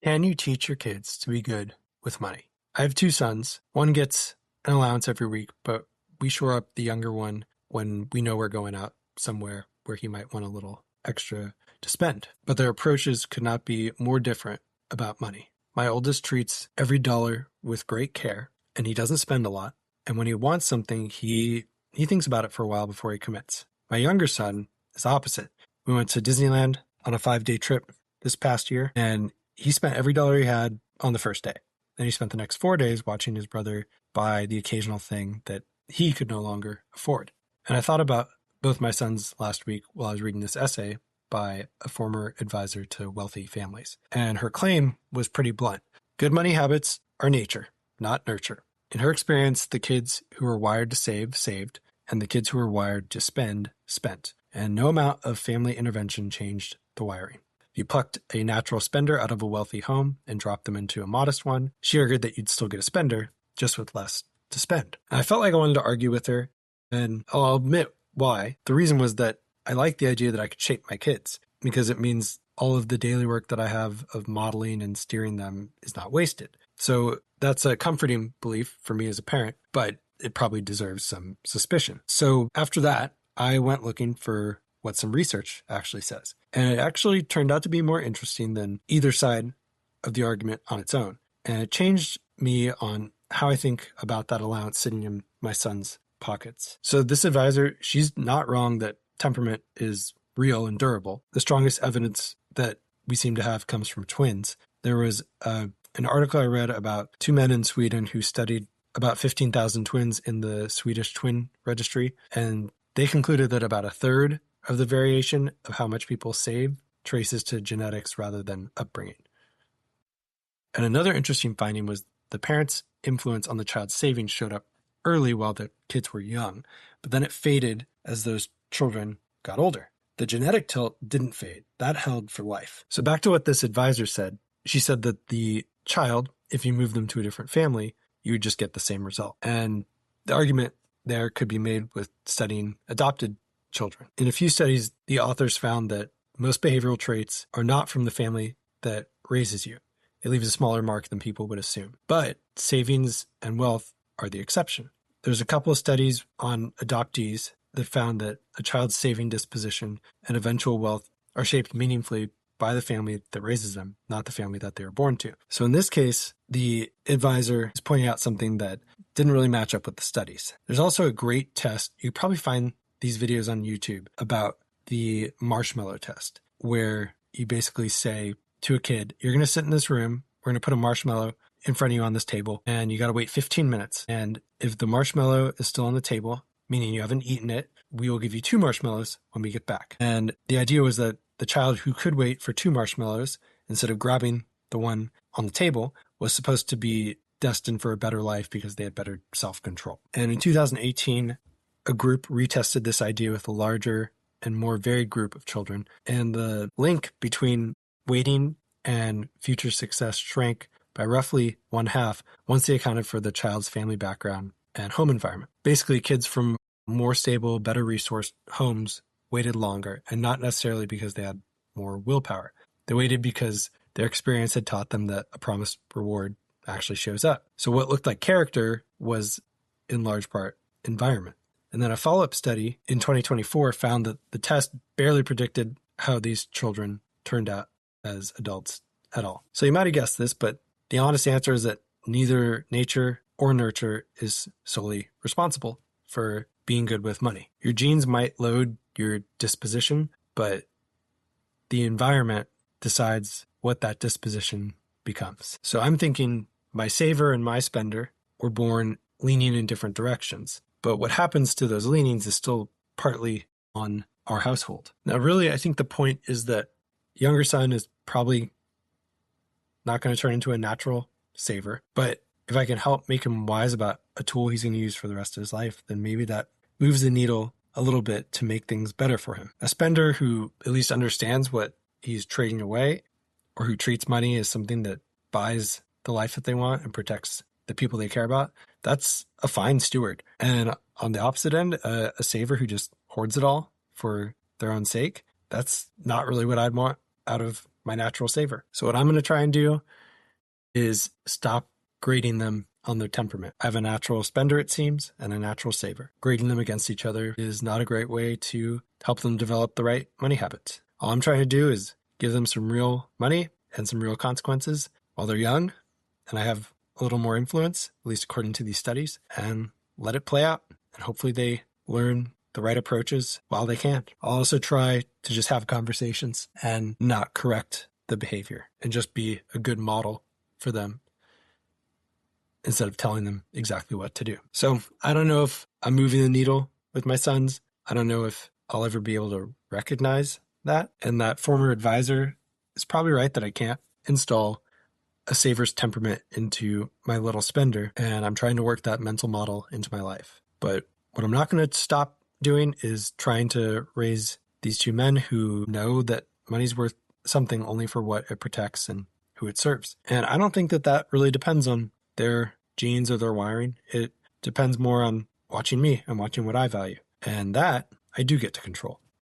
Can you teach your kids to be good with money? I have two sons. One gets an allowance every week, but we shore up the younger one when we know we're going out somewhere where he might want a little extra to spend. But their approaches could not be more different about money. My oldest treats every dollar with great care, and he doesn't spend a lot. And when he wants something, he thinks about it for a while before he commits. My younger son is opposite. We went to Disneyland on a 5-day trip this past year, and he spent every dollar he had on the first day. Then he spent the next 4 days watching his brother buy the occasional thing that he could no longer afford. And I thought about both my sons last week while I was reading this essay by a former advisor to wealthy families. And her claim was pretty blunt. Good money habits are nature, not nurture. In her experience, the kids who were wired to save, saved, and the kids who were wired to spend, spent. And no amount of family intervention changed the wiring. You plucked a natural spender out of a wealthy home and dropped them into a modest one, she argued that you'd still get a spender, just with less to spend. And I felt like I wanted to argue with her, and I'll admit why. The reason was that I like the idea that I could shape my kids, because it means all of the daily work that I have of modeling and steering them is not wasted. So that's a comforting belief for me as a parent, but it probably deserves some suspicion. So after that, I went looking for what some research actually says. And it actually turned out to be more interesting than either side of the argument on its own. And it changed me on how I think about that allowance sitting in my son's pockets. So this advisor, she's not wrong that temperament is real and durable. The strongest evidence that we seem to have comes from twins. There was an article I read about two men in Sweden who studied about 15,000 twins in the Swedish twin registry, and they concluded that about a third of the variation of how much people save traces to genetics rather than upbringing. And another interesting finding was the parents' influence on the child's savings showed up early while the kids were young, but then it faded as those children got older. The genetic tilt didn't fade. That held for life. So back to what this advisor said. She said that the child, if you move them to a different family, you would just get the same result. And the argument there could be made with studying adopted children. In a few studies, the authors found that most behavioral traits are not from the family that raises you. It leaves a smaller mark than people would assume. But savings and wealth are the exception. There's a couple of studies on adoptees that found that a child's saving disposition and eventual wealth are shaped meaningfully by the family that raises them, not the family that they were born to. So in this case, the advisor is pointing out something that didn't really match up with the studies. There's also a great test. You probably find these videos on YouTube about the Marshmallow test, where you basically say to a kid, you're going to sit in this room, we're going to put a marshmallow in front of you on this table, and you got to wait 15 minutes. And if the marshmallow is still on the table, meaning you haven't eaten it, we will give you 2 marshmallows when we get back. And the idea was that the child who could wait for 2 marshmallows, instead of grabbing the one on the table, was supposed to be destined for a better life because they had better self-control. And in 2018, a group retested this idea with a larger and more varied group of children. And the link between waiting and future success shrank by roughly 1/2 once they accounted for the child's family background and home environment. Basically, kids from more stable, better resourced homes waited longer, and not necessarily because they had more willpower. They waited because their experience had taught them that a promised reward actually shows up. So what looked like character was, in large part, environment. And then a follow-up study in 2024 found that the test barely predicted how these children turned out as adults at all. So you might have guessed this, but the honest answer is that neither nature or nurture is solely responsible for being good with money. Your genes might load your disposition, but the environment decides what that disposition becomes. So I'm thinking my saver and my spender were born leaning in different directions. But what happens to those leanings is still partly on our household. Now, really, I think the point is that younger son is probably not going to turn into a natural saver. But if I can help make him wise about a tool he's going to use for the rest of his life, then maybe that moves the needle a little bit to make things better for him. A spender who at least understands what he's trading away, or who treats money as something that buys the life that they want and protects the people they care about, that's a fine steward. And on the opposite end, a saver who just hoards it all for their own sake, that's not really what I'd want out of my natural saver. So what I'm going to try and do is stop grading them on their temperament. I have a natural spender, it seems, and a natural saver. Grading them against each other is not a great way to help them develop the right money habits. All I'm trying to do is give them some real money and some real consequences while they're young, and I have a little more influence, at least according to these studies, and let it play out. And hopefully they learn the right approaches while they can. I'll also try to just have conversations and not correct the behavior and just be a good model for them instead of telling them exactly what to do. So I don't know if I'm moving the needle with my sons. I don't know if I'll ever be able to recognize that. And that former advisor is probably right that I can't install a saver's temperament into my little spender. And I'm trying to work that mental model into my life. But what I'm not going to stop doing is trying to raise these two men who know that money's worth something only for what it protects and who it serves. And I don't think that that really depends on their genes or their wiring. It depends more on watching me and watching what I value. And that I do get to control.